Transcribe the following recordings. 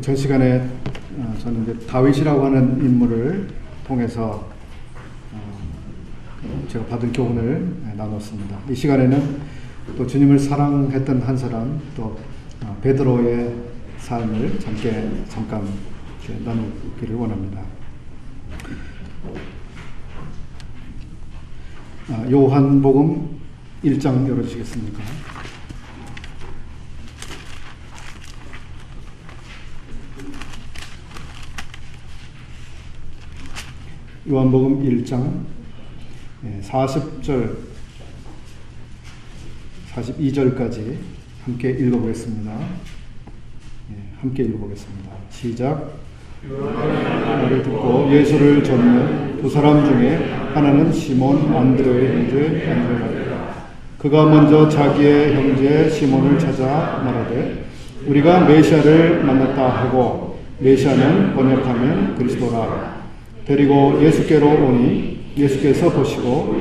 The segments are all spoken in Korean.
전 시간에 저는 이제 다윗이라고 하는 인물을 통해서 제가 받은 교훈을 나눴습니다. 이 시간에는 또 주님을 사랑했던 한 사람, 또 베드로의 삶을 잠깐 나누기를 원합니다. 요한복음 1장 열어주시겠습니까? 요한복음 1장 40절 42절까지 함께 읽어보겠습니다. 함께 읽어보겠습니다. 시작. 말을 듣고 예수를 좇는 두 사람 중에 하나는 시몬 안드레의 형제 안드레라. 그가 먼저 자기의 형제 시몬을 찾아 말하되 우리가 메시아를 만났다 하고, 메시아는 번역하면 그리스도라. 데리고 예수께로 오니 예수께서 보시고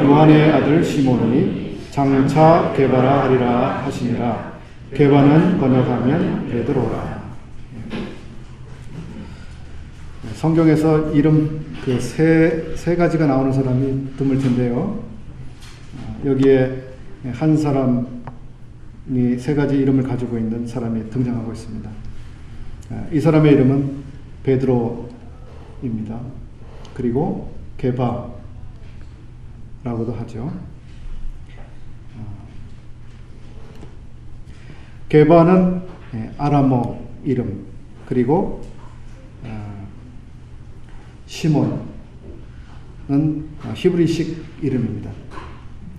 요한의 아들 시몬이 장차 게바라 하리라 하시니라. 게바는 번역하면 베드로라. 성경에서 이름 세 가지가 나오는 사람이 드물 텐데요. 여기에 한 사람이 세 가지 이름을 가지고 있는 사람이 등장하고 있습니다. 이 사람의 이름은 베드로입니다. 그리고 게바라고도 하죠. 게바는 아람어 이름, 그리고 시몬은 히브리식 이름입니다.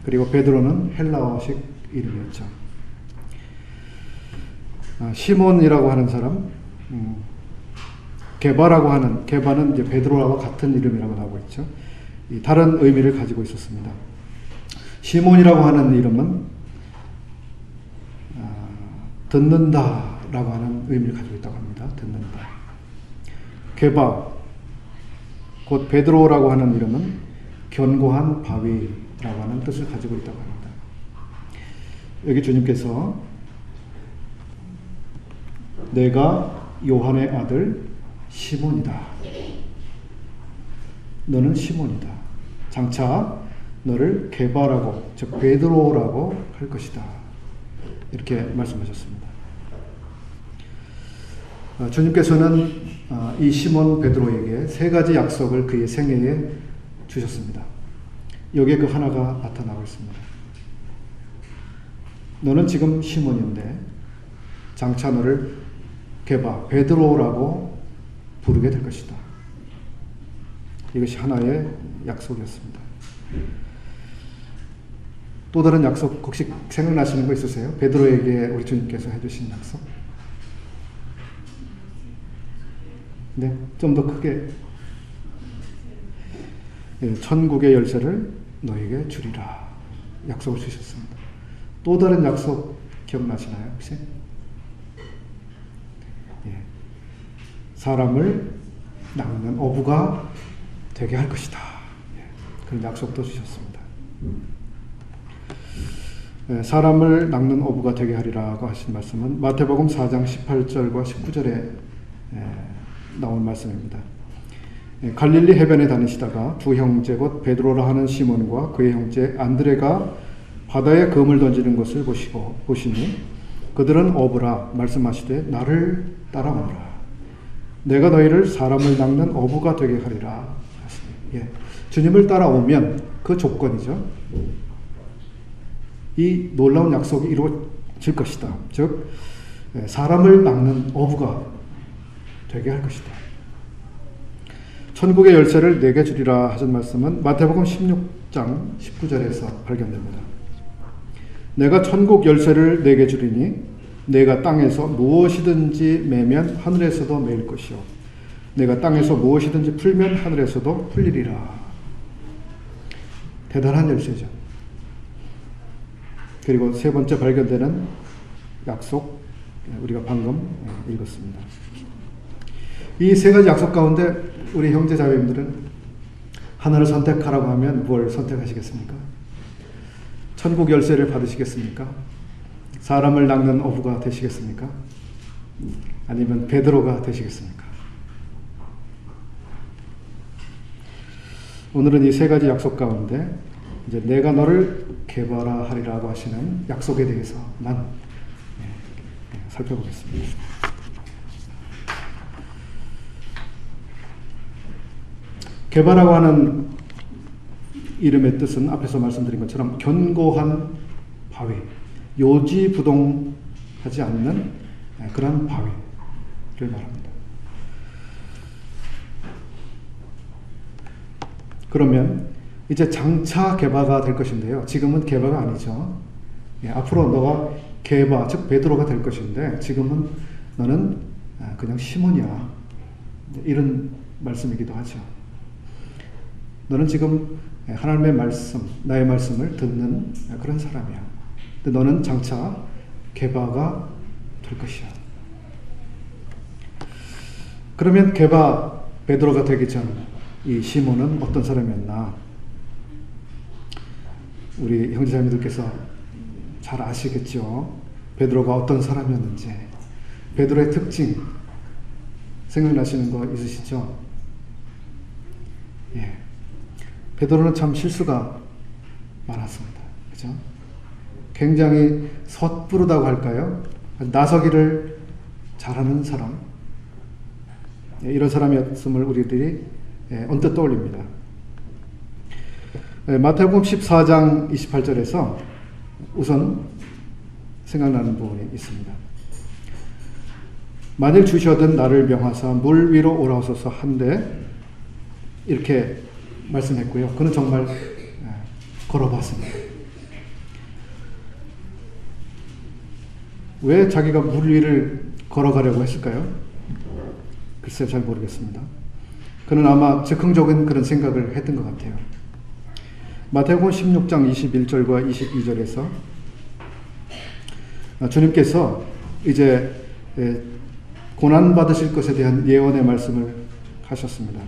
그리고 베드로는 헬라어식 이름이었죠. 시몬이라고 하는 사람, 게바는 이제 베드로와 같은 이름이라고 하고 있죠. 다른 의미를 가지고 있었습니다. 시몬이라고 하는 이름은 듣는다라고 하는 의미를 가지고 있다고 합니다. 듣는다. 게바, 곧 베드로라고 하는 이름은 견고한 바위라고 하는 뜻을 가지고 있다고 합니다. 여기 주님께서 내가 요한의 아들 시몬이다. 너는 시몬이다. 장차 너를 게바라고, 즉 베드로라고 할 것이다. 이렇게 말씀하셨습니다. 주님께서는 이 시몬 베드로에게 세 가지 약속을 그의 생애에 주셨습니다. 여기에 그 하나가 나타나고 있습니다. 너는 지금 시몬인데 장차 너를 게바, 베드로라고 부르게 될 것이다. 이것이 하나의 약속이었습니다. 또 다른 약속 혹시 생각나시는 거 있으세요? 베드로에게 우리 주님께서 해주신 약속? 네, 좀 더 크게. 천국의 열쇠를 너에게 주리라. 약속을 주셨습니다. 또 다른 약속 기억나시나요, 혹시? 사람을 낚는 어부가 되게 할 것이다. 그런 약속도 주셨습니다. 사람을 낚는 어부가 되게 하리라고 하신 말씀은 마태복음 4장 18절과 19절에 나온 말씀입니다. 갈릴리 해변에 다니시다가 두 형제 곧 베드로라 하는 시몬과 그의 형제 안드레가 바다에 금을 던지는 것을 보시니 그들은 어부라 말씀하시되 나를 따라오너라. 내가 너희를 사람을 낚는 어부가 되게 하리라. 주님을 따라오면 그 조건이죠. 이 놀라운 약속이 이루어질 것이다. 즉 사람을 낚는 어부가 되게 할 것이다. 천국의 열쇠를 내게 주리라 하신 말씀은 마태복음 16장 19절에서 발견됩니다. 내가 천국 열쇠를 내게 주리니 내가 땅에서 무엇이든지 매면 하늘에서도 매일 것이요 내가 땅에서 무엇이든지 풀면 하늘에서도 풀리리라. 대단한 열쇠죠. 그리고 세 번째 발견되는 약속, 우리가 방금 읽었습니다. 이 세 가지 약속 가운데 우리 형제 자매님들은 하나를 선택하라고 하면 뭘 선택하시겠습니까? 천국 열쇠를 받으시겠습니까? 사람을 낚는 어부가 되시겠습니까? 아니면 베드로가 되시겠습니까? 오늘은 이 세 가지 약속 가운데 이제 내가 너를 게바라하리라고 하시는 약속에 대해서만 살펴보겠습니다. 게바라고 하는 이름의 뜻은 앞에서 말씀드린 것처럼 견고한 바위, 요지부동하지 않는 그런 바위를 말합니다. 그러면 이제 장차 게바가 될 것인데요. 지금은 게바가 아니죠. 앞으로 너가 게바, 즉 베드로가 될 것인데 지금은 너는 그냥 시몬이야. 이런 말씀이기도 하죠. 너는 지금 하나님의 말씀, 나의 말씀을 듣는 그런 사람이야. 근데 너는 장차 게바가 될 것이야. 그러면 게바, 베드로가 되기 전 이 시몬은 어떤 사람이었나? 우리 형제자매들께서 잘 아시겠죠? 베드로가 어떤 사람이었는지. 베드로의 특징 생각나시는 거 있으시죠? 예. 베드로는 참 실수가 많았습니다. 그죠? 굉장히 섣부르다고 할까요? 나서기를 잘하는 사람. 이런 사람이었음을 우리들이 언뜻 떠올립니다. 마태복음 14장 28절에서 우선 생각나는 부분이 있습니다. 만일 주셔든 나를 명하사 물 위로 오라오소서 한데 이렇게 말씀했고요. 그는 정말 걸어봤습니다. 왜 자기가 물 위를 걸어가려고 했을까요? 글쎄 잘 모르겠습니다. 그는 아마 즉흥적인 그런 생각을 했던 것 같아요. 마태복음 16장 21절과 22절에서 주님께서 이제 고난받으실 것에 대한 예언의 말씀을 하셨습니다.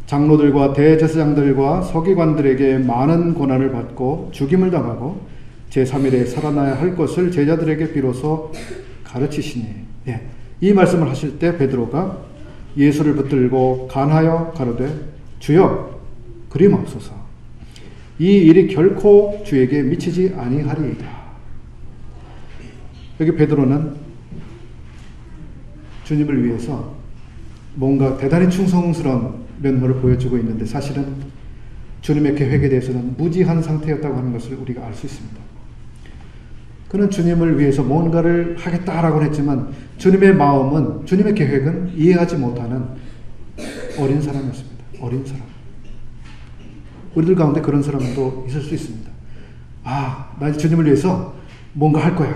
장로들과 대제사장들과 서기관들에게 많은 고난을 받고 죽임을 당하고 제3일에 살아나야 할 것을 제자들에게 비로소 가르치시니. 이 말씀을 하실 때 베드로가 예수를 붙들고 간하여 가로되 주여 그리마옵소서. 이 일이 결코 주에게 미치지 아니하리이다. 여기 베드로는 주님을 위해서 뭔가 대단히 충성스러운 면모를 보여주고 있는데 사실은 주님의 계획에 대해서는 무지한 상태였다고 하는 것을 우리가 알 수 있습니다. 그는 주님을 위해서 뭔가를 하겠다라고 했지만 주님의 마음은, 주님의 계획은 이해하지 못하는 어린 사람이었습니다. 어린 사람. 우리들 가운데 그런 사람도 있을 수 있습니다. 나 주님을 위해서 뭔가 할 거야.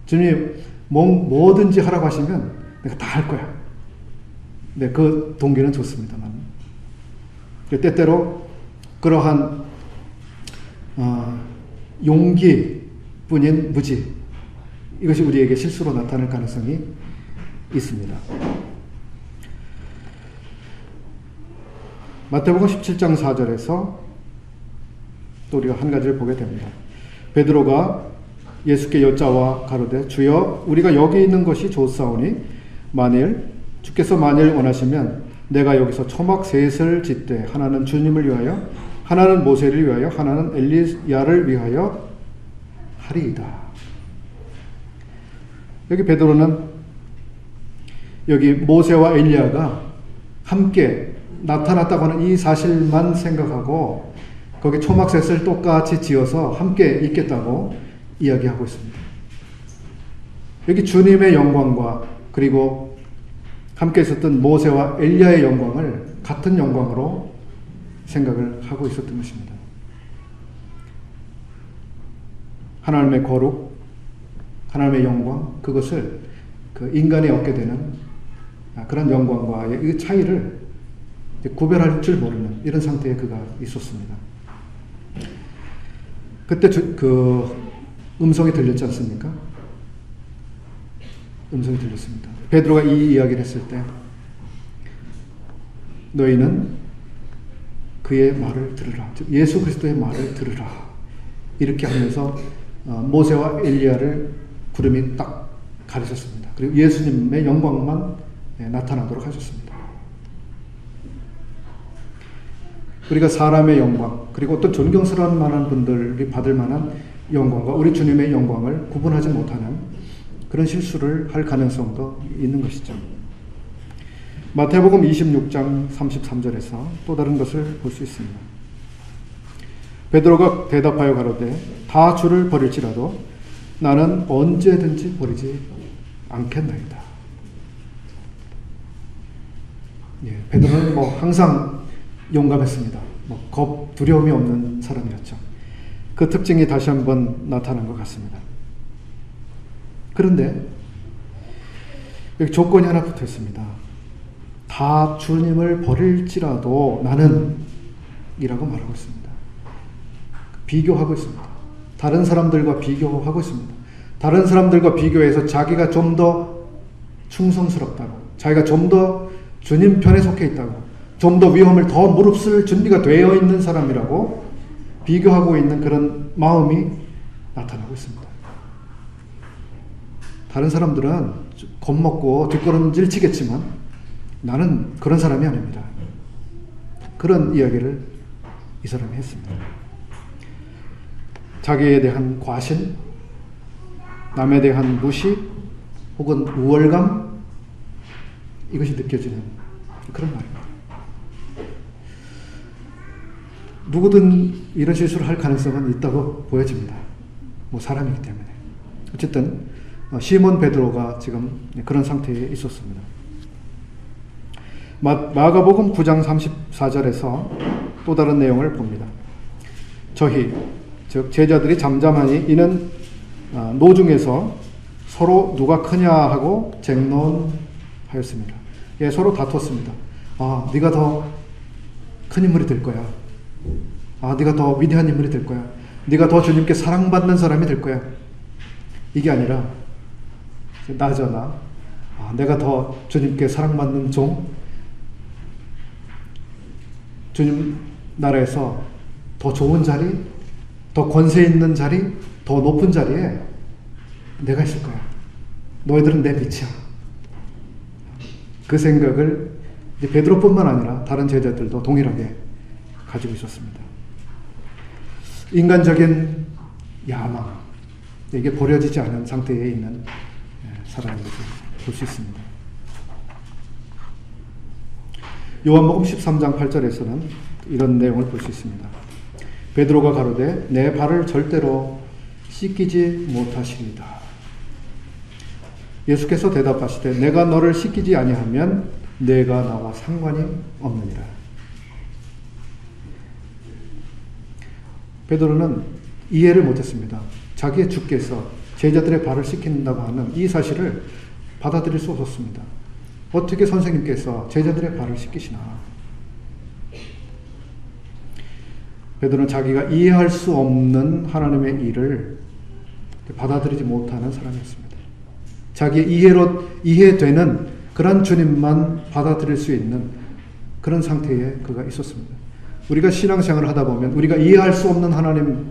주님 뭐든지 하라고 하시면 내가 다 할 거야. 네, 그 동기는 좋습니다만 때때로 그러한 용기뿐인 무지, 이것이 우리에게 실수로 나타날 가능성이 있습니다. 마태복음 17장 4절에서 또 우리가 한 가지를 보게 됩니다. 베드로가 예수께 여짜와 가로되 주여 우리가 여기 있는 것이 좋사오니 주께서 만일 원하시면 내가 여기서 초막 셋을 짓되 하나는 주님을 위하여 하나는 모세를 위하여 하나는 엘리야를 위하여 하리이다. 여기 베드로는 여기 모세와 엘리야가 함께 나타났다고 하는 이 사실만 생각하고 거기 초막셋을 똑같이 지어서 함께 있겠다고 이야기하고 있습니다. 여기 주님의 영광과 그리고 함께 있었던 모세와 엘리야의 영광을 같은 영광으로 생각을 하고 있었던 것입니다. 하나님의 거룩, 하나님의 영광, 그것을 그 인간이 얻게 되는 그런 영광과의 이 차이를 구별할 줄 모르는 이런 상태에 그가 있었습니다. 그때 그 음성이 들렸지 않습니까? 음성이 들렸습니다. 베드로가 이 이야기를 했을 때 너희는 그의 말을 들으라. 즉 예수 그리스도의 말을 들으라. 이렇게 하면서 모세와 엘리야를 구름이 딱 가리셨습니다. 그리고 예수님의 영광만 나타나도록 하셨습니다. 우리가 사람의 영광, 그리고 어떤 존경스러운 만한 분들이 받을 만한 영광과 우리 주님의 영광을 구분하지 못하는 그런 실수를 할 가능성도 있는 것이죠. 마태복음 26장 33절에서 또 다른 것을 볼 수 있습니다. 베드로가 대답하여 가로되 다 주를 버릴지라도 나는 언제든지 버리지 않겠나이다. 베드로는 항상 용감했습니다. 두려움이 없는 사람이었죠. 그 특징이 다시 한번 나타난 것 같습니다. 그런데 여기 조건이 하나 붙어 있습니다. 다 주님을 버릴지라도 나는 이라고 말하고 있습니다. 비교하고 있습니다. 다른 사람들과 비교하고 있습니다. 다른 사람들과 비교해서 자기가 좀 더 충성스럽다고, 자기가 좀 더 주님 편에 속해 있다고, 좀 더 위험을 더 무릅쓸 준비가 되어 있는 사람이라고 비교하고 있는 그런 마음이 나타나고 있습니다. 다른 사람들은 겁먹고 뒷걸음질 치겠지만 나는 그런 사람이 아닙니다. 그런 이야기를 이 사람이 했습니다. 자기에 대한 과신, 남에 대한 무시, 혹은 우월감, 이것이 느껴지는 그런 말입니다. 누구든 이런 실수를 할 가능성은 있다고 보여집니다. 사람이기 때문에. 어쨌든 시몬 베드로가 지금 그런 상태에 있었습니다. 마가복음 9장 34절에서 또 다른 내용을 봅니다. 저희, 즉 제자들이 잠잠하니 이는 노중에서 서로 누가 크냐 하고 쟁론하였습니다. 서로 다퉜습니다. 네가 더 큰 인물이 될 거야. 네가 더 위대한 인물이 될 거야. 네가 더 주님께 사랑받는 사람이 될 거야. 이게 아니라 나잖아. 내가 더 주님께 사랑받는 종, 주님 나라에서 더 좋은 자리, 더 권세 있는 자리, 더 높은 자리에 내가 있을 거야. 너희들은 내 빛이야. 그 생각을 이제 베드로뿐만 아니라 다른 제자들도 동일하게 가지고 있었습니다. 인간적인 야망, 이게 버려지지 않은 상태에 있는 사람이라고 볼 수 있습니다. 요한복음 13장 8절에서는 이런 내용을 볼 수 있습니다. 베드로가 가로되 내 발을 절대로 씻기지 못하시리다. 예수께서 대답하시되 내가 너를 씻기지 아니하면 내가 나와 상관이 없느니라. 베드로는 이해를 못했습니다. 자기의 주께서 제자들의 발을 씻긴다고 하는 이 사실을 받아들일 수 없었습니다. 어떻게 선생님께서 제자들의 발을 씻기시나? 베드로는 자기가 이해할 수 없는 하나님의 일을 받아들이지 못하는 사람이었습니다. 자기의 이해되는 그런 주님만 받아들일 수 있는 그런 상태에 그가 있었습니다. 우리가 신앙생활을 하다 보면 우리가 이해할 수 없는 하나님,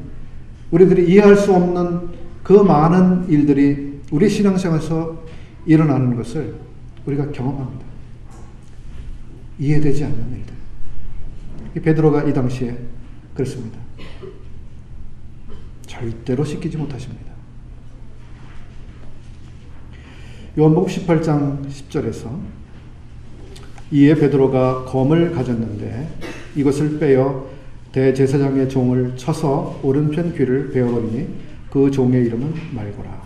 우리들이 이해할 수 없는 그 많은 일들이 우리 신앙생활에서 일어나는 것을 우리가 경험합니다. 이해되지 않는 일들. 베드로가 이 당시에 그렇습니다. 절대로 씻기지 못하십니다. 요한복음 18장 10절에서 이에 베드로가 검을 가졌는데 이것을 빼어 대제사장의 종을 쳐서 오른편 귀를 베어버리니 그 종의 이름은 말고라.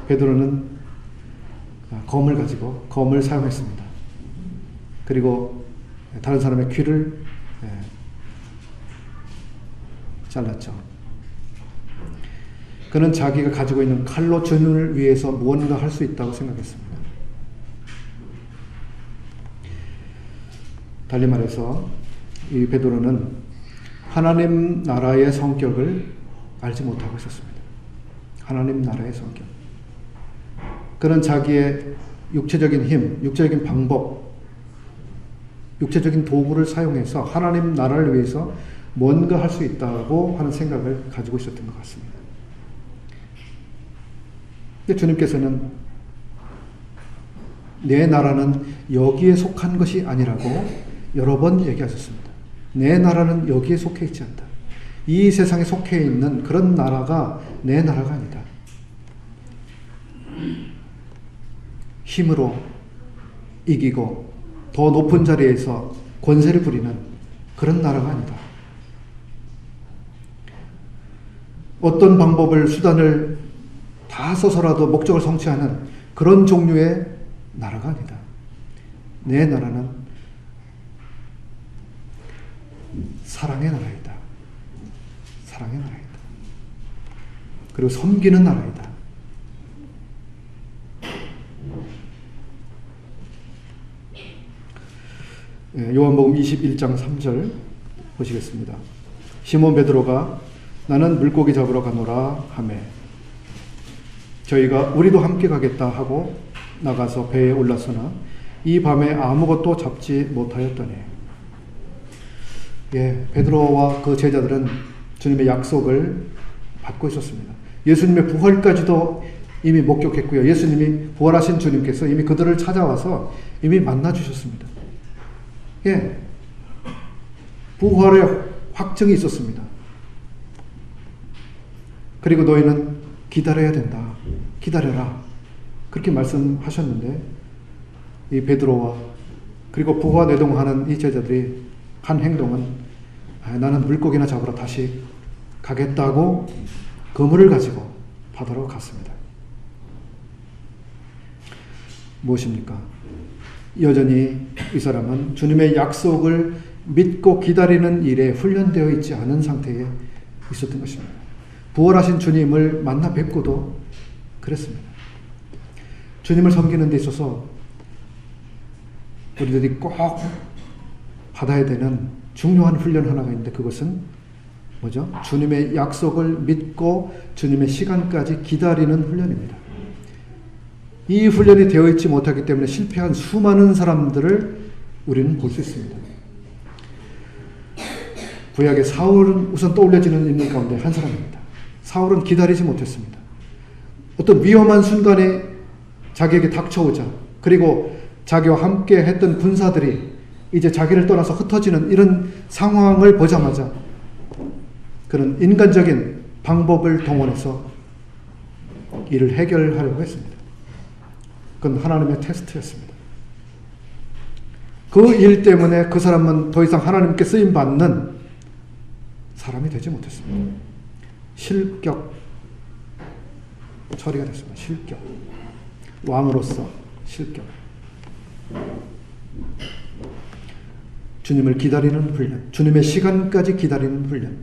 베드로는 검을 가지고 검을 사용했습니다. 그리고 다른 사람의 귀를 잘랐죠. 그는 자기가 가지고 있는 칼로 주님을 위해서 무언가 할 수 있다고 생각했습니다. 달리 말해서 이 베드로는 하나님 나라의 성격을 알지 못하고 있었습니다. 하나님 나라의 성격. 그는 자기의 육체적인 힘, 육체적인 방법, 육체적인 도구를 사용해서 하나님 나라를 위해서 뭔가 할 수 있다고 하는 생각을 가지고 있었던 것 같습니다. 근데 주님께서는 내 나라는 여기에 속한 것이 아니라고 여러 번 얘기하셨습니다. 내 나라는 여기에 속해 있지 않다. 이 세상에 속해 있는 그런 나라가 내 나라가 아니다. 힘으로 이기고 더 높은 자리에서 권세를 부리는 그런 나라가 아니다. 어떤 방법을, 수단을 다 써서라도 목적을 성취하는 그런 종류의 나라가 아니다. 내 나라는 사랑의 나라이다. 사랑의 나라이다. 그리고 섬기는 나라이다. 요한복음 21장 3절 보시겠습니다. 시몬 베드로가 나는 물고기 잡으러 가노라 하매 저희가 우리도 함께 가겠다 하고 나가서 배에 올랐으나 이 밤에 아무것도 잡지 못하였더니. 베드로와 그 제자들은 주님의 약속을 받고 있었습니다. 예수님의 부활까지도 이미 목격했고요. 예수님이 부활하신 주님께서 이미 그들을 찾아와서 이미 만나 주셨습니다. 부활의 확증이 있었습니다. 그리고 너희는 기다려야 된다. 기다려라. 그렇게 말씀하셨는데 이 베드로와 그리고 부화내동하는 이 제자들이 한 행동은 나는 물고기나 잡으러 다시 가겠다고 그물을 가지고 바다로 갔습니다. 무엇입니까? 여전히 이 사람은 주님의 약속을 믿고 기다리는 일에 훈련되어 있지 않은 상태에 있었던 것입니다. 부활하신 주님을 만나 뵙고도 그랬습니다. 주님을 섬기는 데 있어서 우리들이 꼭 받아야 되는 중요한 훈련 하나가 있는데 그것은 뭐죠? 주님의 약속을 믿고 주님의 시간까지 기다리는 훈련입니다. 이 훈련이 되어 있지 못하기 때문에 실패한 수많은 사람들을 우리는 볼 수 있습니다. 구약의 사울은 우선 떠올려지는 인물 가운데 한 사람입니다. 사울은 기다리지 못했습니다. 어떤 위험한 순간에 자기에게 닥쳐오자, 그리고 자기와 함께 했던 군사들이 이제 자기를 떠나서 흩어지는 이런 상황을 보자마자 그는 인간적인 방법을 동원해서 이를 해결하려고 했습니다. 그건 하나님의 테스트였습니다. 그 일 때문에 그 사람은 더 이상 하나님께 쓰임받는 사람이 되지 못했습니다. 실격 처리가 됐습니다. 실격. 왕으로서 실격. 주님을 기다리는 훈련, 주님의 시간까지 기다리는 훈련.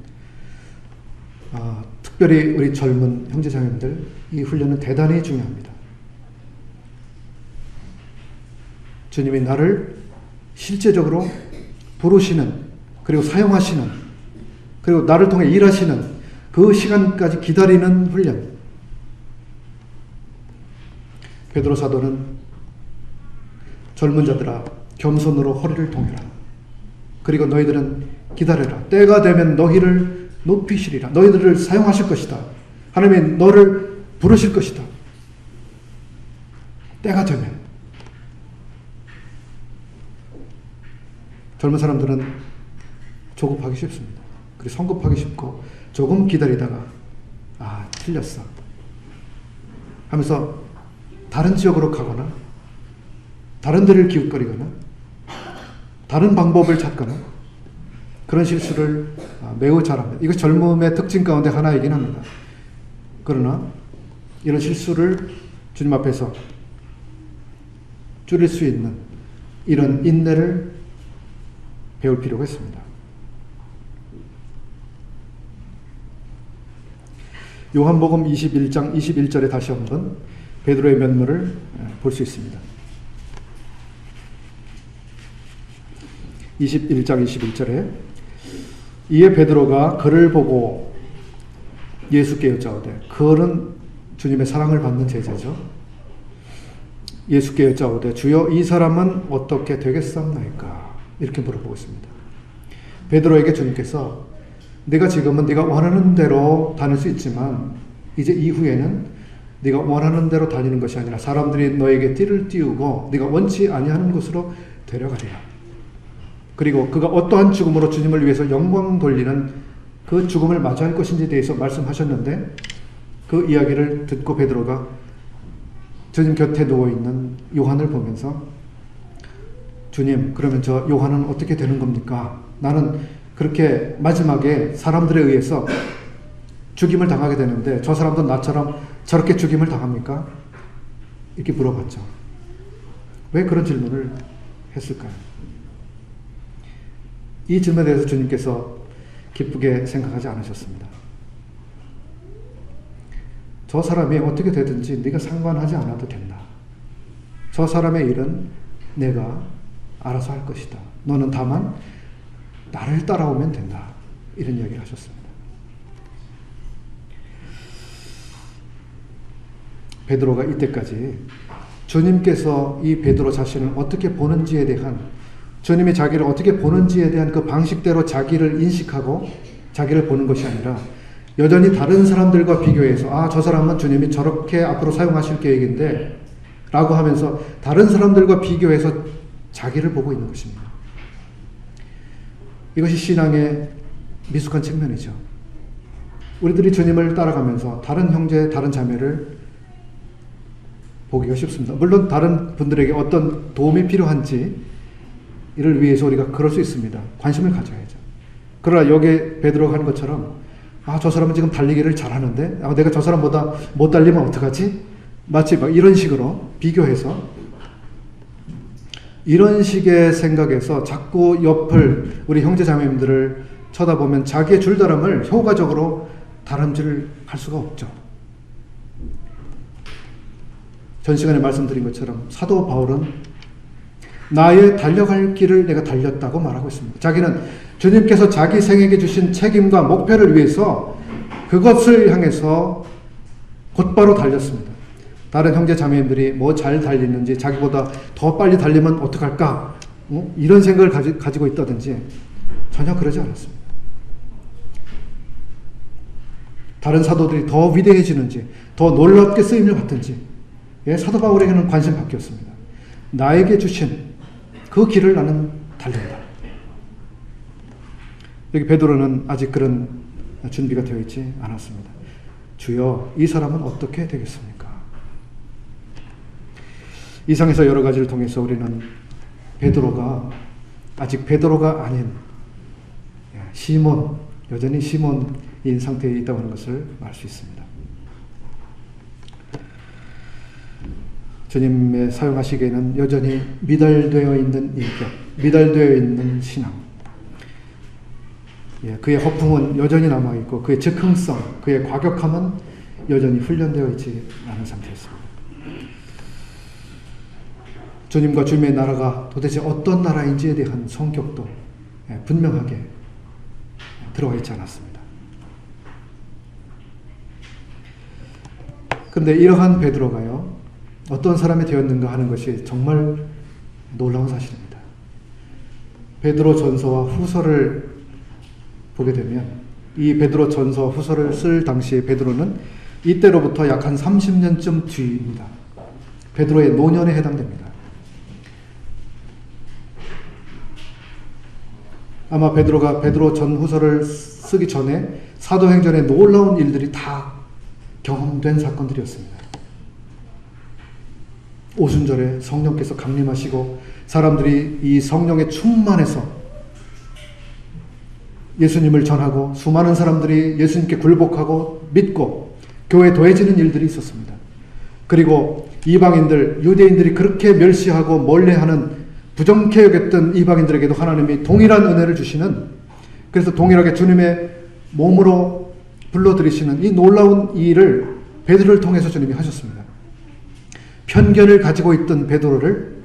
특별히 우리 젊은 형제자매들, 이 훈련은 대단히 중요합니다. 주님이 나를 실제적으로 부르시는, 그리고 사용하시는, 그리고 나를 통해 일하시는 그 시간까지 기다리는 훈련. 베드로 사도는 젊은 자들아 겸손으로 허리를 동여라. 그리고 너희들은 기다려라. 때가 되면 너희를 높이시리라. 너희들을 사용하실 것이다. 하나님이 너를 부르실 것이다. 때가 되면. 젊은 사람들은 조급하기 쉽습니다. 그리고 성급하기 쉽고 조금 기다리다가 틀렸어 하면서 다른 지역으로 가거나 다른 데를 기웃거리거나 다른 방법을 찾거나 그런 실수를 매우 잘합니다. 이거 젊음의 특징 가운데 하나이긴 합니다. 그러나 이런 실수를 주님 앞에서 줄일 수 있는 이런 인내를 배울 필요가 있습니다. 요한복음 21장 21절에 다시 한번 베드로의 면모를 볼 수 있습니다. 21장 21절에 이에 베드로가 그를 보고 예수께 여짜오되, 그는 주님의 사랑을 받는 제자죠. 예수께 여짜오되 주여 이 사람은 어떻게 되겠사옵나이까? 이렇게 물어보고 있습니다. 베드로에게 주님께서 네가 지금은 네가 원하는 대로 다닐 수 있지만 이제 이후에는 네가 원하는 대로 달리는 것이 아니라 사람들이 너에게 띠를 띄우고 네가 원치 아니하는 곳으로 데려가리라. 그리고 그가 어떠한 죽음으로 주님을 위해서 영광 돌리는 그 죽음을 맞이할 것인지에 대해서 말씀하셨는데, 그 이야기를 듣고 베드로가 주님 곁에 누워있는 요한을 보면서, 주님, 그러면 저 요한은 어떻게 되는 겁니까? 나는 그렇게 마지막에 사람들에 의해서 죽임을 당하게 되는데 저 사람도 나처럼 저렇게 죽임을 당합니까? 이렇게 물어봤죠. 왜 그런 질문을 했을까요? 이 질문에 대해서 주님께서 기쁘게 생각하지 않으셨습니다. 저 사람이 어떻게 되든지 네가 상관하지 않아도 된다. 저 사람의 일은 내가 알아서 할 것이다. 너는 다만 나를 따라오면 된다. 이런 이야기를 하셨습니다. 베드로가 이때까지 주님께서 이 베드로 자신을 어떻게 보는지에 대한, 주님이 자기를 어떻게 보는지에 대한 그 방식대로 자기를 인식하고 자기를 보는 것이 아니라 여전히 다른 사람들과 비교해서 저 사람은 주님이 저렇게 앞으로 사용하실 계획인데 라고 하면서 다른 사람들과 비교해서 자기를 보고 있는 것입니다. 이것이 신앙의 미숙한 측면이죠. 우리들이 주님을 따라가면서 다른 형제, 다른 자매를 보기가 쉽습니다. 물론 다른 분들에게 어떤 도움이 필요한지 이를 위해서 우리가 그럴 수 있습니다. 관심을 가져야죠. 그러나 여기에 베드로가 하는 것처럼 저 사람은 지금 달리기를 잘하는데 내가 저 사람보다 못 달리면 어떡하지? 마치 막 이런 식으로 비교해서, 이런 식의 생각에서 자꾸 옆을 우리 형제 자매님들을 쳐다보면 자기의 줄다름을 효과적으로 다름질할 수가 없죠. 전 시간에 말씀드린 것처럼 사도 바울은 나의 달려갈 길을 내가 달렸다고 말하고 있습니다. 자기는 주님께서 자기 생에게 주신 책임과 목표를 위해서 그것을 향해서 곧바로 달렸습니다. 다른 형제 자매님들이 뭐 잘 달리는지, 자기보다 더 빨리 달리면 어떡할까? 이런 생각을 가지고 있다든지 전혀 그러지 않았습니다. 다른 사도들이 더 위대해지는지, 더 놀랍게 쓰임을 받든지 사도 바울에게는 관심 밖이었습니다. 나에게 주신 그 길을 나는 달린다. 여기 베드로는 아직 그런 준비가 되어 있지 않았습니다. 주여, 이 사람은 어떻게 되겠습니까? 이상에서 여러 가지를 통해서 우리는 베드로가 아직 베드로가 아닌 시몬, 여전히 시몬인 상태에 있다고 하는 것을 알 수 있습니다. 주님의 사용하시기에는 여전히 미달되어 있는 인격, 미달되어 있는 신앙, 그의 허풍은 여전히 남아있고 그의 즉흥성, 그의 과격함은 여전히 훈련되어 있지 않은 상태였습니다. 주님과 주님의 나라가 도대체 어떤 나라인지에 대한 성격도 분명하게 들어가 있지 않았습니다. 그런데 이러한 베드로가요, 어떤 사람이 되었는가 하는 것이 정말 놀라운 사실입니다. 베드로 전서와 후서를 보게 되면 이 베드로 전서와 후서를 쓸 당시에 베드로는 이때로부터 약 한 30년쯤 뒤입니다. 베드로의 노년에 해당됩니다. 아마 베드로가 베드로 전후서를 쓰기 전에 사도행전의 놀라운 일들이 다 경험된 사건들이었습니다. 오순절에 성령께서 강림하시고 사람들이 이 성령에 충만해서 예수님을 전하고 수많은 사람들이 예수님께 굴복하고 믿고 교회에 더해지는 일들이 있었습니다. 그리고 이방인들, 유대인들이 그렇게 멸시하고 멀리하는 부정케 여겼던 이방인들에게도 하나님이 동일한 은혜를 주시는, 그래서 동일하게 주님의 몸으로 불러들이시는 이 놀라운 일을 베드로를 통해서 주님이 하셨습니다. 편견을 가지고 있던 베드로를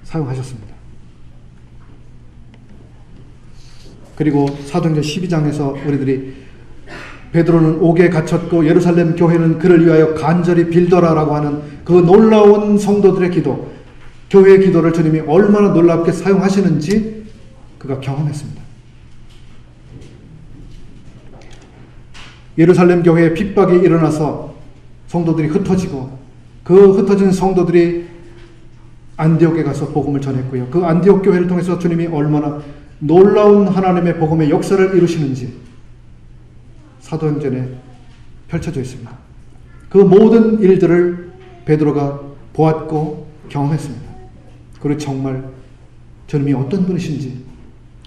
사용하셨습니다. 그리고 사도행전 12장에서 우리들이 베드로는 옥에 갇혔고 예루살렘 교회는 그를 위하여 간절히 빌더라라고 하는 그 놀라운 성도들의 기도, 교회의 기도를 주님이 얼마나 놀랍게 사용하시는지 그가 경험했습니다. 예루살렘 교회에 핍박이 일어나서 성도들이 흩어지고 그 흩어진 성도들이 안디옥에 가서 복음을 전했고요. 그 안디옥 교회를 통해서 주님이 얼마나 놀라운 하나님의 복음의 역사를 이루시는지 사도행전에 펼쳐져 있습니다. 그 모든 일들을 베드로가 보았고 경험했습니다. 그리고 정말 주님이 어떤 분이신지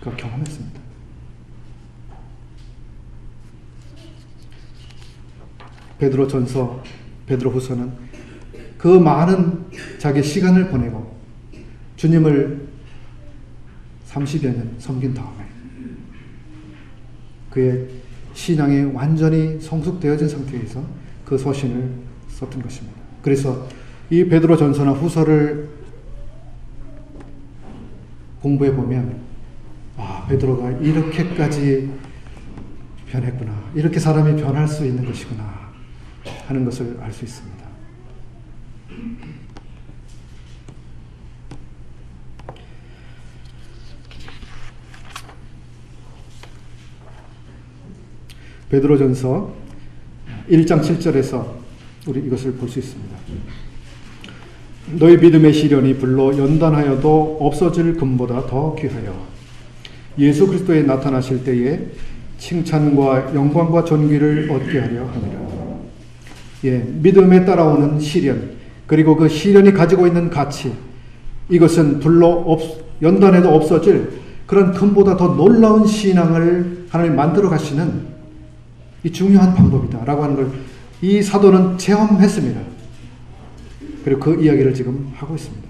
그가 경험했습니다. 베드로전서, 베드로후서는 그 많은 자기 시간을 보내고 주님을 30여 년 섬긴 다음에 그의 신앙이 완전히 성숙되어진 상태에서 그 서신을 썼던 것입니다. 그래서 이 베드로전서나 후서를 공부해 보면 베드로가 이렇게까지 변했구나, 이렇게 사람이 변할 수 있는 것이구나 하는 것을 알 수 있습니다. 베드로전서 1장 7절에서 우리 이것을 볼 수 있습니다. 너희 믿음의 시련이 불로 연단하여도 없어질 금보다 더 귀하여 예수 그리스도에 나타나실 때에 칭찬과 영광과 존귀를 얻게 하려 함이라. 믿음에 따라오는 시련, 그리고 그 시련이 가지고 있는 가치, 이것은 불로 연단해도 없어질 그런 금보다 더 놀라운 신앙을 하나님 만들어 가시는 이 중요한 방법이다라고 하는 걸 이 사도는 체험했습니다. 그리고 그 이야기를 지금 하고 있습니다.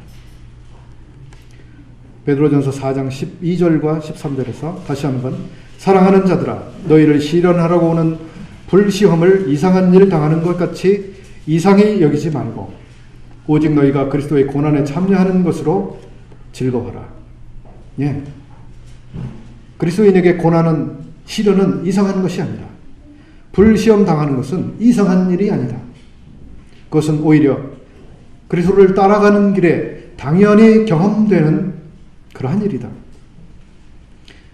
베드로전서 4장 12절과 13절에서 다시 한번 사랑하는 자들아 너희를 시련하라고 오는 불시험을 이상한 일 당하는 것 같이 이상히 여기지 말고 오직 너희가 그리스도의 고난에 참여하는 것으로 즐거워하라. 그리스도인에게 고난은, 시련은 이상한 것이 아니다. 불시험 당하는 것은 이상한 일이 아니다. 그것은 오히려 그리스도를 따라가는 길에 당연히 경험되는 그러한 일이다.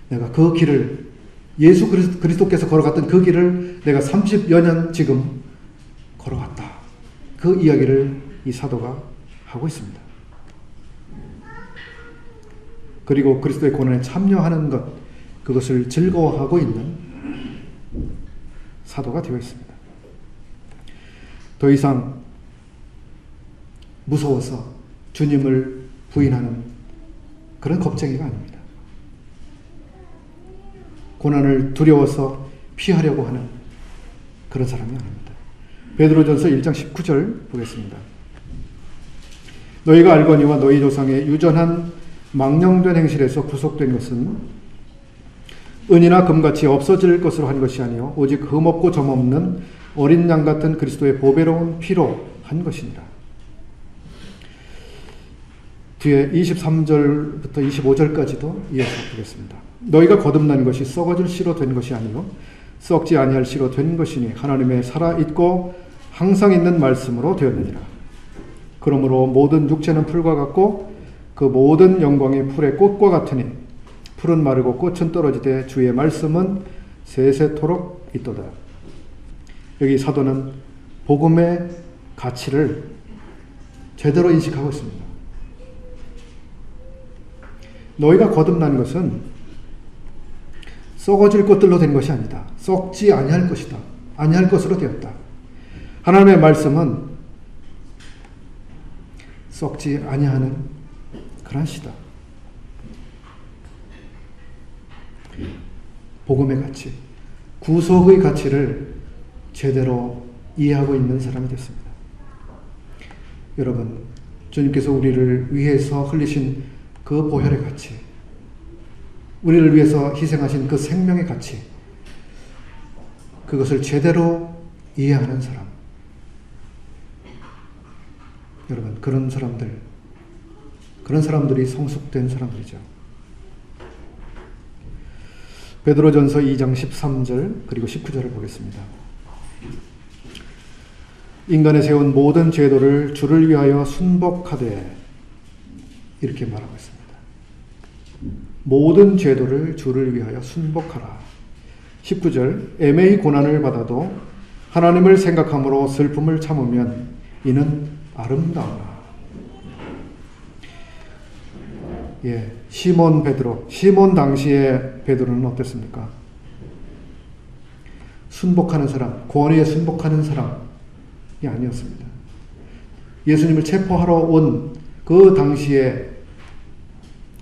내가 그 길을, 예수 그리스도께서 걸어갔던 그 길을 내가 30여 년 지금 걸어갔다. 그 이야기를 이 사도가 하고 있습니다. 그리고 그리스도의 고난에 참여하는 것, 그것을 즐거워하고 있는 사도가 되어 있습니다. 더 이상 무서워서 주님을 부인하는 그런 겁쟁이가 아닙니다. 고난을 두려워서 피하려고 하는 그런 사람이 아닙니다. 베드로전서 1장 19절 보겠습니다. 너희가 알거니와 너희 조상의 유전한 망령된 행실에서 구속된 것은 은이나 금같이 없어질 것으로 한 것이 아니요 오직 흠없고 점없는 어린 양 같은 그리스도의 보배로운 피로 한 것이니라. 뒤에 23절부터 25절까지도 이어서 보겠습니다. 너희가 거듭난 것이 썩어질 씨로 된 것이 아니요 썩지 아니할 씨로 된 것이니 하나님의 살아있고 항상 있는 말씀으로 되었느니라. 그러므로 모든 육체는 풀과 같고 그 모든 영광이 풀의 꽃과 같으니 풀은 마르고 꽃은 떨어지되 주의 말씀은 세세토록 있도다. 여기 사도는 복음의 가치를 제대로 인식하고 있습니다. 너희가 거듭난 것은 썩어질 것들로 된 것이 아니다. 썩지 아니할 것이다. 아니할 것으로 되었다. 하나님의 말씀은 썩지 아니하는 그런 시다. 복음의 가치, 구속의 가치를 제대로 이해하고 있는 사람이 됐습니다. 여러분, 주님께서 우리를 위해서 흘리신 그 보혈의 가치, 우리를 위해서 희생하신 그 생명의 가치, 그것을 제대로 이해하는 사람. 여러분, 그런 사람들이 성숙된 사람들이죠. 베드로전서 2장 13절 그리고 19절을 보겠습니다. 인간에 세운 모든 제도를 주를 위하여 순복하되 이렇게 말하고 있습니다. 모든 제도를 주를 위하여 순복하라. 19절 애매히 고난을 받아도 하나님을 생각함으로 슬픔을 참으면 이는 아름다우라. 예, 시몬 베드로, 시몬 당시에 베드로는 어땠습니까? 순복하는 사람, 권위에 순복하는 사람이 아니었습니다. 예수님을 체포하러 온 그 당시에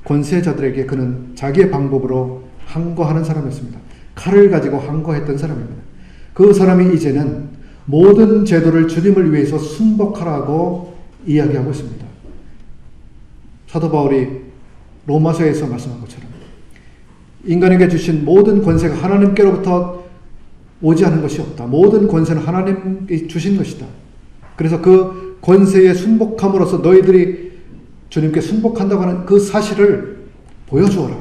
권세자들에게 그는 자기의 방법으로 항거하는 사람이었습니다. 칼을 가지고 항거했던 사람입니다. 그 사람이 이제는 모든 제도를 주님을 위해서 순복하라고 이야기하고 있습니다. 사도 바울이 로마서에서 말씀한 것처럼 인간에게 주신 모든 권세가 하나님께로부터 오지 않은 것이 없다. 모든 권세는 하나님이 주신 것이다. 그래서 그 권세에 순복함으로써 너희들이 주님께 순복한다고 하는 그 사실을 보여주어라.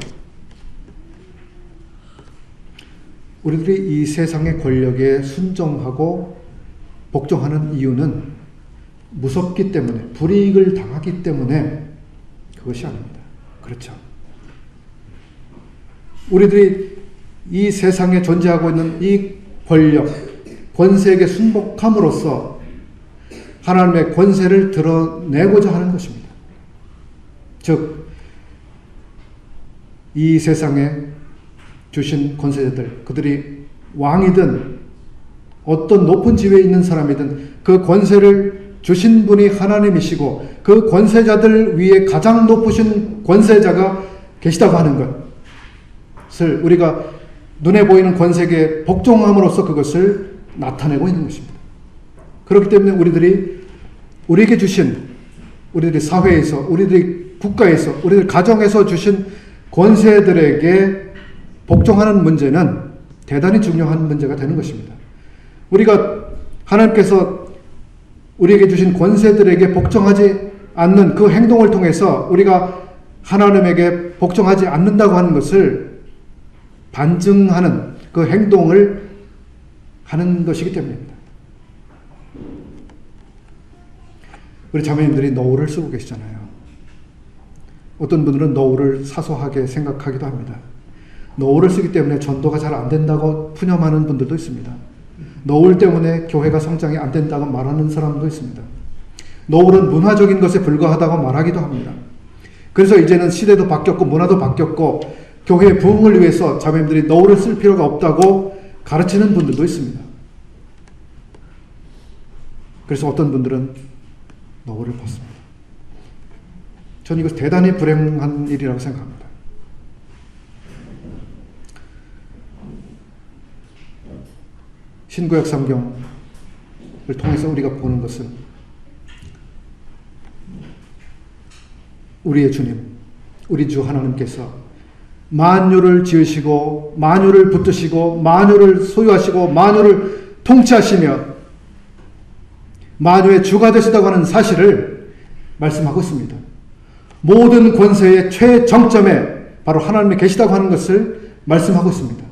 우리들이 이 세상의 권력에 순종하고 복종하는 이유는 무섭기 때문에, 불이익을 당하기 때문에 그것이 아닙니다. 그렇죠. 우리들이 이 세상에 존재하고 있는 이 권력, 권세에게 순복함으로써 하나님의 권세를 드러내고자 하는 것입니다. 즉, 이 세상에 주신 권세자들, 그들이 왕이든 어떤 높은 지위에 있는 사람이든 그 권세를 주신 분이 하나님이시고 그 권세자들 위에 가장 높으신 권세자가 계시다고 하는 것을 우리가 눈에 보이는 권세에 복종함으로써 그것을 나타내고 있는 것입니다. 그렇기 때문에 우리에게 주신, 우리들이 사회에서, 우리들이 국가에서, 우리들 가정에서 주신 권세들에게 복종하는 문제는 대단히 중요한 문제가 되는 것입니다. 우리가 하나님께서 우리에게 주신 권세들에게 복종하지 않는 그 행동을 통해서 우리가 하나님에게 복종하지 않는다고 하는 것을 반증하는 그 행동을 하는 것이기 때문입니다. 우리 자매님들이 노후를 쓰고 계시잖아요. 어떤 분들은 노후를 사소하게 생각하기도 합니다. 노후를 쓰기 때문에 전도가 잘 안 된다고 푸념하는 분들도 있습니다. 노후 때문에 교회가 성장이 안 된다고 말하는 사람도 있습니다. 노후는 문화적인 것에 불과하다고 말하기도 합니다. 그래서 이제는 시대도 바뀌었고 문화도 바뀌었고 교회의 부흥을 위해서 자매님들이 노후를 쓸 필요가 없다고 가르치는 분들도 있습니다. 그래서 어떤 분들은 노후를 벗습니다. 저는 이거 대단히 불행한 일이라고 생각합니다. 신구약 성경을 통해서 우리가 보는 것은 우리의 주님, 우리 주 하나님께서 만유를 지으시고 만유를 붙드시고 만유를 소유하시고 만유를 통치하시며 만유의 주가 되시다고 하는 사실을 말씀하고 있습니다. 모든 권세의 최정점에 바로 하나님이 계시다고 하는 것을 말씀하고 있습니다.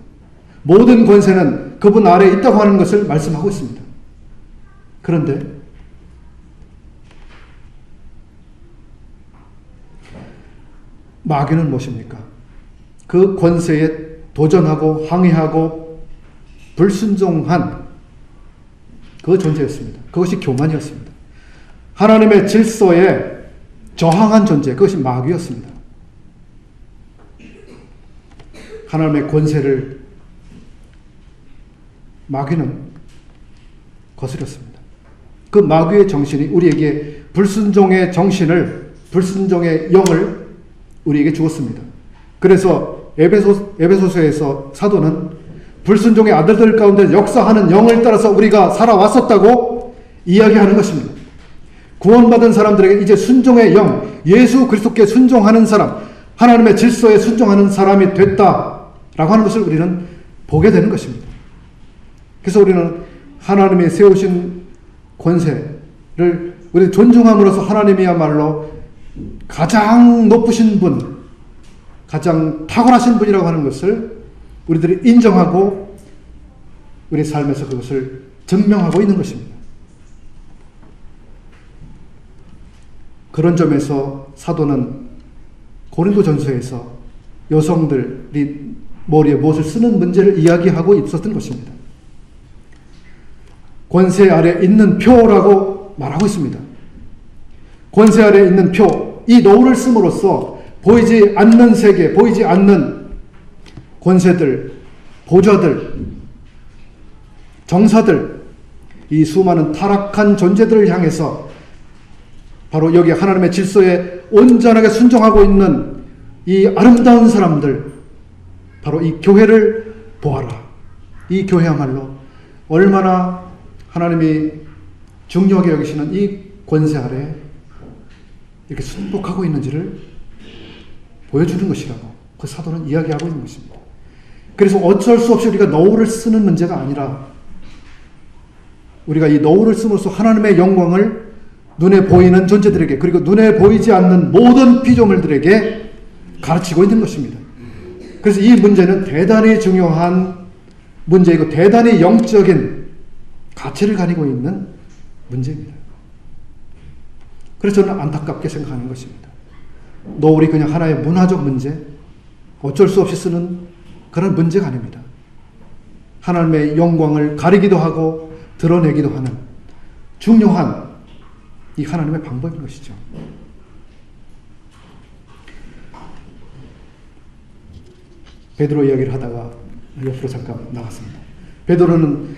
모든 권세는 그분 아래에 있다고 하는 것을 말씀하고 있습니다. 그런데 마귀는 무엇입니까? 그 권세에 도전하고 항의하고 불순종한 그 존재였습니다. 그것이 교만이었습니다. 하나님의 질서에 저항한 존재, 그것이 마귀였습니다. 하나님의 권세를 마귀는 거스렸습니다. 그 마귀의 정신이 우리에게 불순종의 정신을, 불순종의 영을 우리에게 주었습니다. 그래서 에베소서에서 사도는 불순종의 아들들 가운데 역사하는 영을 따라서 우리가 살아왔었다고 이야기하는 것입니다. 구원받은 사람들에게 이제 순종의 영, 예수 그리스도께 순종하는 사람, 하나님의 질서에 순종하는 사람이 됐다라고 하는 것을 우리는 보게 되는 것입니다. 그래서 우리는 하나님이 세우신 권세를 우리 존중함으로써 하나님이야말로 가장 높으신 분, 가장 탁월하신 분이라고 하는 것을 우리들이 인정하고 우리 삶에서 그것을 증명하고 있는 것입니다. 그런 점에서 사도는 고린도전서에서 여성들이 머리에 무엇을 쓰는 문제를 이야기하고 있었던 것입니다. 권세 아래 있는 표라고 말하고 있습니다. 권세 아래 있는 표, 이 노를 씀으로써 보이지 않는 세계, 보이지 않는 권세들, 보좌들, 정사들, 이 수많은 타락한 존재들을 향해서 바로 여기 하나님의 질서에 온전하게 순종하고 있는 이 아름다운 사람들, 바로 이 교회를 보아라. 이 교회야말로 얼마나 하나님이 중요하게 여기시는 이 권세 아래 이렇게 순복하고 있는지를 보여주는 것이라고 그 사도는 이야기하고 있는 것입니다. 그래서 어쩔 수 없이 우리가 너울을 쓰는 문제가 아니라 우리가 이 너울을 씀으로써 하나님의 영광을 눈에 보이는 존재들에게, 그리고 눈에 보이지 않는 모든 피조물들에게 가르치고 있는 것입니다. 그래서 이 문제는 대단히 중요한 문제이고 대단히 영적인 가치를 가지고 있는 문제입니다. 그래서 저는 안타깝게 생각하는 것입니다. 노을이 그냥 하나의 문화적 문제, 어쩔 수 없이 쓰는 그런 문제가 아닙니다. 하나님의 영광을 가리기도 하고 드러내기도 하는 중요한 이 하나님의 방법인 것이죠. 베드로 이야기를 하다가 옆으로 잠깐 나갔습니다. 베드로는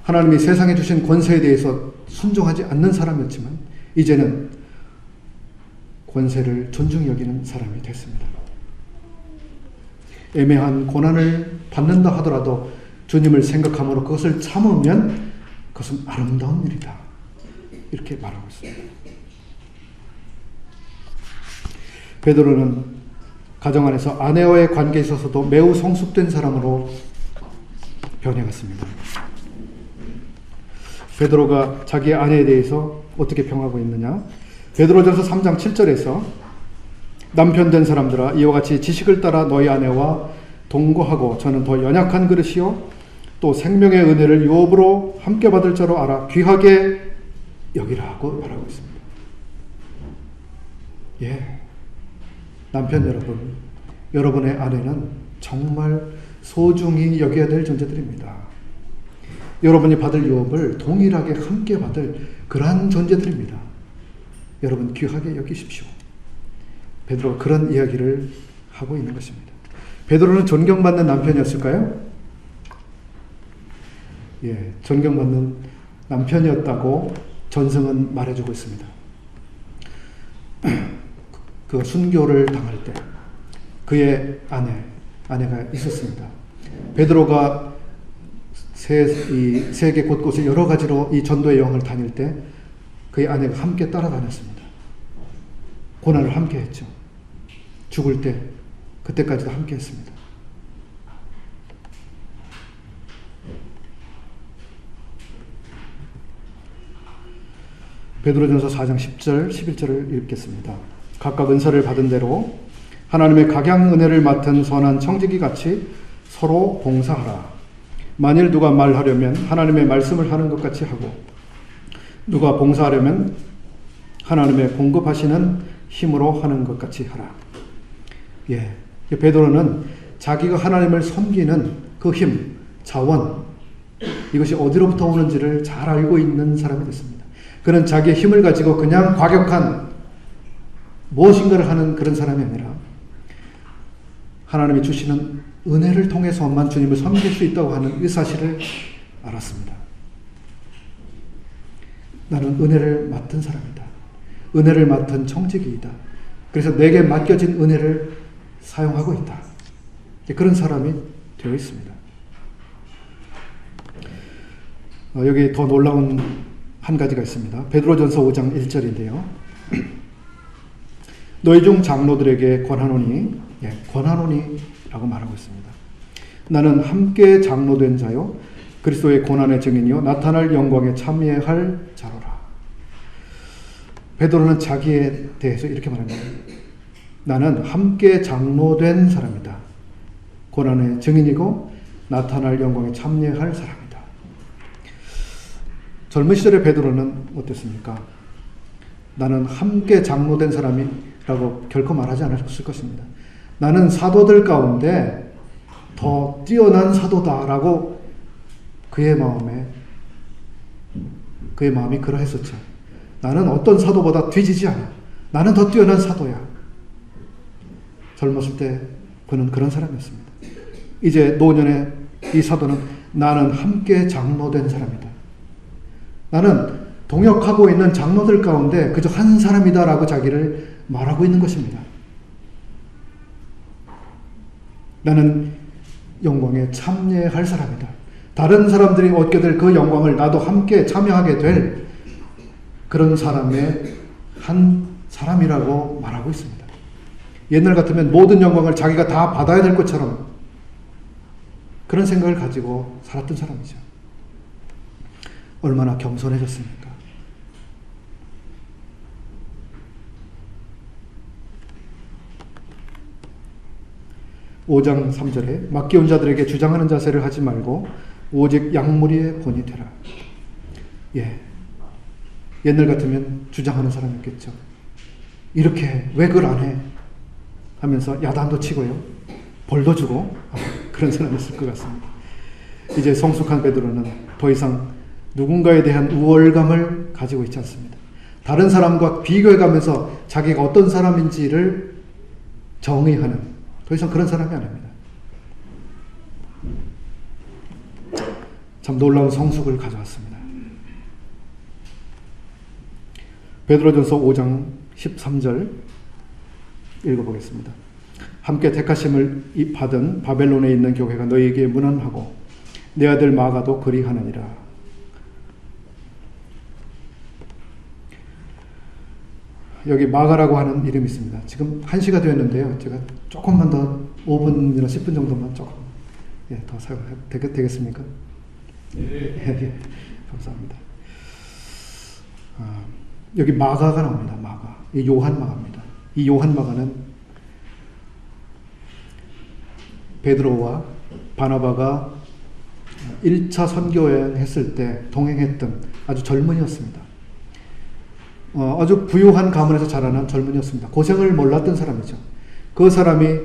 하나님이 세상에 주신 권세에 대해서 순종하지 않는 사람이었지만 이제는 권세를 존중히 여기는 사람이 됐습니다. 애매한 고난을 받는다 하더라도 주님을 생각함으로 그것을 참으면 그것은 아름다운 일이다. 이렇게 말하고 있습니다. 베드로는 가정 안에서 아내와의 관계에 있어서도 매우 성숙된 사람으로 변해갔습니다. 베드로가 자기 아내에 대해서 어떻게 평하고 있느냐? 베드로전서 3장 7절에서 남편 된 사람들아 이와 같이 지식을 따라 너희 아내와 동거하고 저는 더 연약한 그릇이요 또 생명의 은혜를 유업으로 함께 받을 자로 알아 귀하게 여기라고 말하고 있습니다. 예, 남편 여러분, 여러분의 아내는 정말 소중히 여겨야 될 존재들입니다. 여러분이 받을 유업을 동일하게 함께 받을 그러한 존재들입니다. 여러분 귀하게 여기십시오. 베드로가 그런 이야기를 하고 있는 것입니다. 베드로는 존경받는 남편이었을까요? 예, 존경받는 남편이었다고 전승은 말해주고 있습니다. 그 순교를 당할 때 그의 아내가 있었습니다. 베드로가 세계 곳곳에 여러 가지로 이 전도의 여행을 다닐 때 그의 아내가 함께 따라다녔습니다. 고난을 함께 했죠. 죽을 때 그때까지도 함께 했습니다. 베드로전서 4장 10절 11절을 읽겠습니다. 각각 은사를 받은 대로 하나님의 각양 은혜를 맡은 선한 청지기 같이 서로 봉사하라. 만일 누가 말하려면 하나님의 말씀을 하는 것 같이 하고 누가 봉사하려면 하나님의 공급하시는 힘으로 하는 것 같이 하라. 예, 베드로는 자기가 하나님을 섬기는 그 힘, 자원, 이것이 어디로부터 오는지를 잘 알고 있는 사람이 됐습니다. 그는 자기의 힘을 가지고 그냥 과격한 무엇인가를 하는 그런 사람이 아니라 하나님이 주시는 은혜를 통해서만 주님을 섬길 수 있다고 하는 이 사실을 알았습니다. 나는 은혜를 맡은 사람이다. 은혜를 맡은 청지기이다. 그래서 내게 맡겨진 은혜를 사용하고 있다. 그런 사람이 되어 있습니다. 여기 더 놀라운 한 가지가 있습니다. 베드로전서 5장 1절인데요. 너희 중 장로들에게 권하노니, 권하노니라고 말하고 있습니다. 나는 함께 장로된 자요 그리스도의 고난의 증인이요 나타날 영광에 참여할 자로라. 베드로는 자기에 대해서 이렇게 말합니다. 나는 함께 장로된 사람이다. 고난의 증인이고 나타날 영광에 참여할 사람이다. 젊은 시절의 베드로는 어땠습니까? 나는 함께 장로된 사람이라고 결코 말하지 않았을 것입니다. 나는 사도들 가운데 더 뛰어난 사도다라고 그의 마음에 그의 마음이 그러했었죠. 나는 어떤 사도보다 뒤지지 않아. 나는 더 뛰어난 사도야. 젊었을 때 그는 그런 사람이었습니다. 이제 노년의 이 사도는 나는 함께 장로된 사람이다. 나는 동역하고 있는 장로들 가운데 그저 한 사람이다라고 자기를 말하고 있는 것입니다. 나는 영광에 참여할 사람이다. 다른 사람들이 얻게 될 그 영광을 나도 함께 참여하게 될 그런 사람의 한 사람이라고 말하고 있습니다. 옛날 같으면 모든 영광을 자기가 다 받아야 될 것처럼 그런 생각을 가지고 살았던 사람이죠. 얼마나 겸손해졌습니까? (5장 3절에) 맡겨온 자들에게 주장하는 자세를 하지 말고 오직 양무리의 본이 되라. 예, 옛날 같으면 주장하는 사람이었겠죠. 이렇게 왜 그걸 안 해? 하면서 야단도 치고요, 벌도 주고 그런 사람이었을 것 같습니다. 이제 성숙한 베드로는 더 이상 누군가에 대한 우월감을 가지고 있지 않습니다. 다른 사람과 비교해가면서 자기가 어떤 사람인지를 정의하는, 더 이상 그런 사람이 아닙니다. 참 놀라운 성숙을 가져왔습니다. 베드로전서 5장 13절 읽어보겠습니다. 함께 택하심을 받은 바벨론에 있는 교회가 너희에게 문안하고 내 아들 마가도 그리하느니라. 여기 마가라고 하는 이름이 있습니다. 지금 1시가 되었는데요. 제가 조금만 더 5분이나 10분 정도만 조금 더 사용해도 되겠습니까? 예, 감사합니다. 여기 마가가 나옵니다. 마가. 이 요한 마가입니다. 이 요한 마가는 베드로와 바나바가 1차 선교여행 했을 때 동행했던 아주 젊은이였습니다. 아주 부유한 가문에서 자라난 젊은이였습니다. 고생을 몰랐던 사람이죠. 그 사람이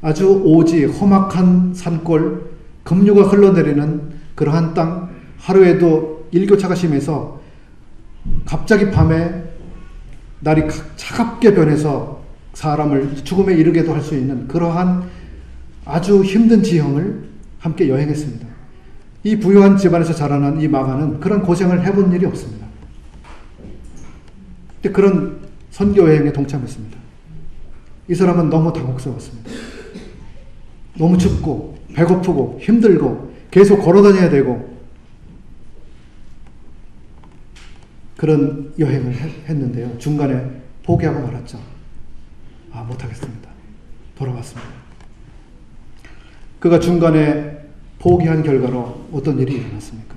아주 오지 험악한 산골, 급류가 흘러내리는 그러한 땅, 하루에도 일교차가 심해서 갑자기 밤에 날이 차갑게 변해서 사람을 죽음에 이르게도 할 수 있는 그러한 아주 힘든 지형을 함께 여행했습니다. 이 부유한 집안에서 자라난 이 마가는 그런 고생을 해본 일이 없습니다. 근데 그런 선교 여행에 동참했습니다. 이 사람은 너무 당혹스러웠습니다. 너무 춥고 배고프고 힘들고 계속 걸어다녀야 되고 그런 여행을 했는데요. 중간에 포기하고 말았죠. 못하겠습니다. 돌아왔습니다. 그가 중간에 포기한 결과로 어떤 일이 일어났습니까?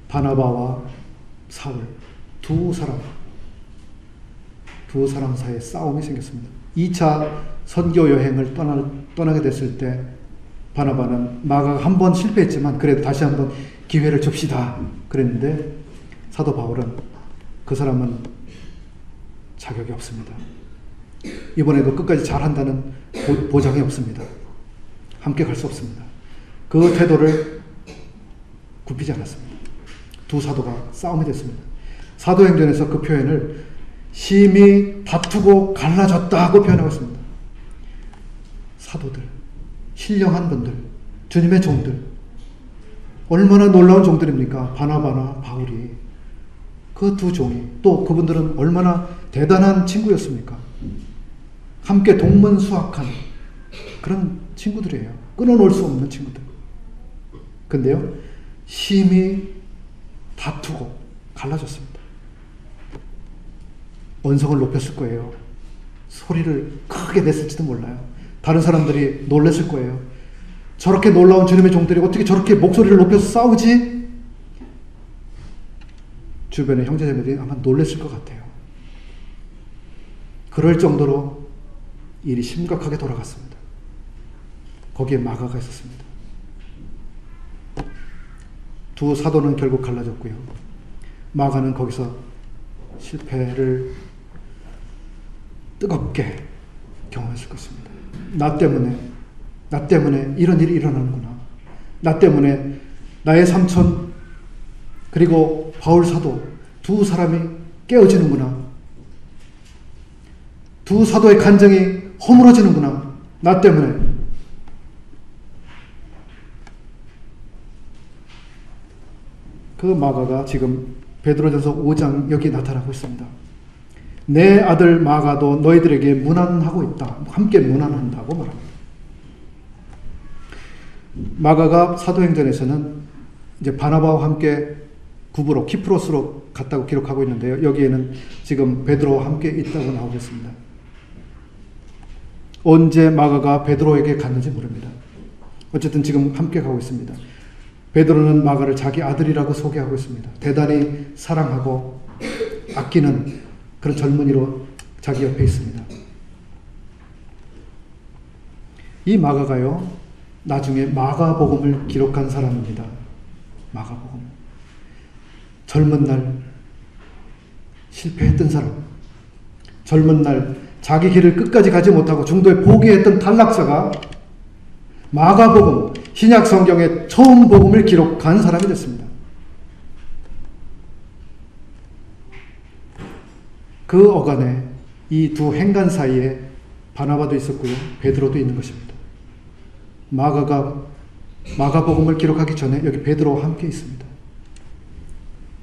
바나바와 사울 두 사람 사이에 싸움이 생겼습니다. 2차 선교 여행을 떠나게 됐을 때 바나바는 마가가 한 번 실패했지만 그래도 다시 한번 기회를 줍시다 그랬는데 사도 바울은 그 사람은 자격이 없습니다. 이번에도 끝까지 잘한다는 보장이 없습니다. 함께 갈 수 없습니다. 그 태도를 굽히지 않았습니다. 두 사도가 싸움이 됐습니다. 사도행전에서 그 표현을 심히 다투고 갈라졌다고 표현하고 있습니다. 사도들, 신령한 분들, 주님의 종들, 얼마나 놀라운 종들입니까? 바나바나 바울이. 그 두 종이, 또 그분들은 얼마나 대단한 친구였습니까? 함께 동문수학한 그런 친구들이에요. 끊어놓을 수 없는 친구들. 근데요, 심히 다투고 갈라졌습니다. 언성을 높였을 거예요. 소리를 크게 냈을지도 몰라요. 다른 사람들이 놀랐을 거예요. 저렇게 놀라운 주님의 종들이 어떻게 저렇게 목소리를 높여서 싸우지? 주변의 형제자매들이 아마 놀랐을 것 같아요. 그럴 정도로 일이 심각하게 돌아갔습니다. 거기에 마가가 있었습니다. 두 사도는 결국 갈라졌고요. 마가는 거기서 실패를 뜨겁게 경험했을 것입니다. 나 때문에 이런 일이 일어나는구나. 나 때문에 나의 삼촌 그리고 바울 사도, 두 사람이 깨어지는구나. 두 사도의 간정이 허물어지는구나. 나 때문에. 그 마가가 지금 베드로전서 5장 여기 나타나고 있습니다. 내 아들 마가도 너희들에게 문안하고 있다. 함께 문안한다고 말합니다. 마가가 사도행전에서는 이제 바나바와 함께 구브로, 키프로스로 갔다고 기록하고 있는데요. 여기에는 지금 베드로와 함께 있다고 나오고 있습니다. 언제 마가가 베드로에게 갔는지 모릅니다. 어쨌든 지금 함께 가고 있습니다. 베드로는 마가를 자기 아들이라고 소개하고 있습니다. 대단히 사랑하고 아끼는 그런 젊은이로 자기 옆에 있습니다. 이 마가가요, 나중에 마가복음을 기록한 사람입니다. 마가복음. 젊은 날 실패했던 사람, 젊은 날 자기 길을 끝까지 가지 못하고 중도에 포기했던 탈락자가 마가복음, 신약 성경의 처음 복음을 기록한 사람이 됐습니다. 그 어간에 이 두 행간 사이에 바나바도 있었고요, 베드로도 있는 것입니다. 마가가 마가복음을 기록하기 전에 여기 베드로와 함께 있습니다.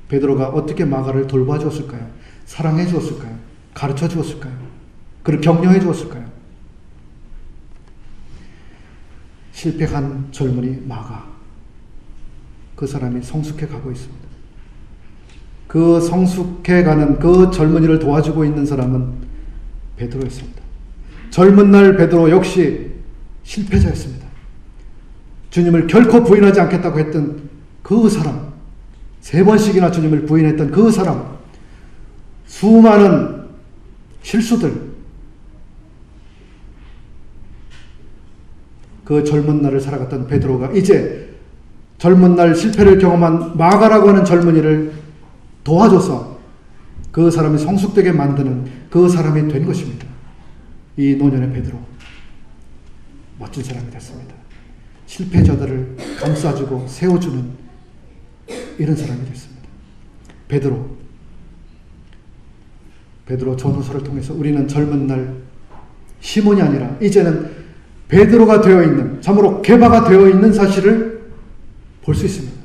베드로가 어떻게 마가를 돌봐주었을까요? 사랑해 주었을까요? 가르쳐 주었을까요? 그를 격려해 주었을까요? 실패한 젊은이 마가, 그 사람이 성숙해 가고 있습니다. 그 성숙해 가는 그 젊은이를 도와주고 있는 사람은 베드로였습니다. 젊은 날 베드로 역시 실패자였습니다. 주님을 결코 부인하지 않겠다고 했던 그 사람, 3번씩이나 주님을 부인했던 그 사람, 수많은 실수들, 그 젊은 날을 살아갔던 베드로가 이제 젊은 날 실패를 경험한 마가라고 하는 젊은이를 도와줘서 그 사람이 성숙되게 만드는 그 사람이 된 것입니다. 이 노년의 베드로, 멋진 사람이 됐습니다. 실패자들을 감싸주고 세워주는 이런 사람이 됐습니다. 베드로 전후서를 통해서 우리는 젊은 날 시몬이 아니라 이제는 베드로가 되어 있는, 참으로 개바가 되어 있는 사실을 볼 수 있습니다.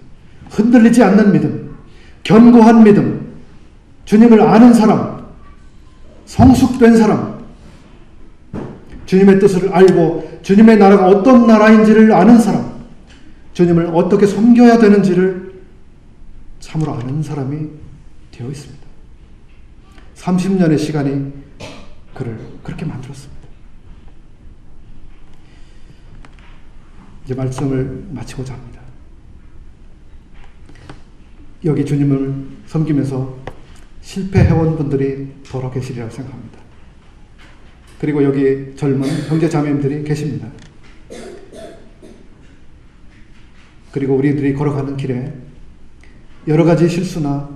흔들리지 않는 믿음, 견고한 믿음, 주님을 아는 사람, 성숙된 사람, 주님의 뜻을 알고 주님의 나라가 어떤 나라인지를 아는 사람, 주님을 어떻게 섬겨야 되는지를 참으로 아는 사람이 되어 있습니다. 30년의 시간이 그를 그렇게 만들었습니다. 이제 말씀을 마치고자 합니다. 여기 주님을 섬기면서 실패해온 분들이 더러 계시리라고 생각합니다. 그리고 여기 젊은 형제 자매님들이 계십니다. 그리고 우리들이 걸어가는 길에 여러 가지 실수나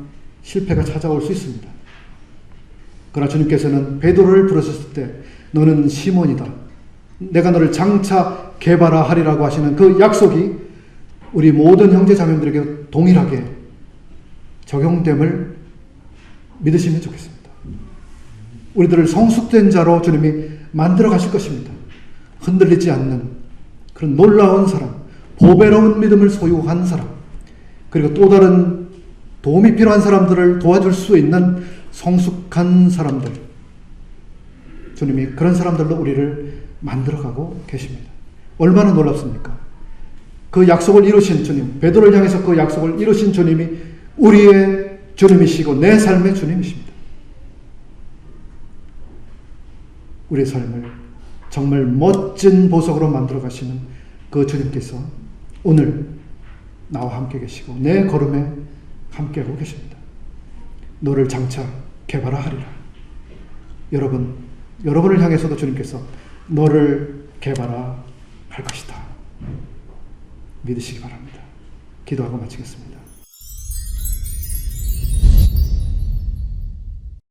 실패가 찾아올 수 있습니다. 그러나 주님께서는 베드로를 부르셨을 때 너는 시몬이다, 내가 너를 장차 개발하리라고 하시는 그 약속이 우리 모든 형제 자매들에게 동일하게 적용됨을 믿으시면 좋겠습니다. 우리들을 성숙된 자로 주님이 만들어 가실 것입니다. 흔들리지 않는 그런 놀라운 사람, 보배로운 믿음을 소유한 사람, 그리고 또 다른 도움이 필요한 사람들을 도와줄 수 있는 성숙한 사람들, 주님이 그런 사람들로 우리를 만들어가고 계십니다. 얼마나 놀랍습니까? 그 약속을 이루신 주님, 베드로를 향해서 그 약속을 이루신 주님이 우리의 주님이시고 내 삶의 주님이십니다. 우리의 삶을 정말 멋진 보석으로 만들어 가시는 그 주님께서 오늘 나와 함께 계시고 내 걸음에 함께하고 계십니다. 너를 장차 개발하리라. 여러분을 향해서도 주님께서 너를 개발할 것이다. 믿으시기 바랍니다. 기도하고 마치겠습니다.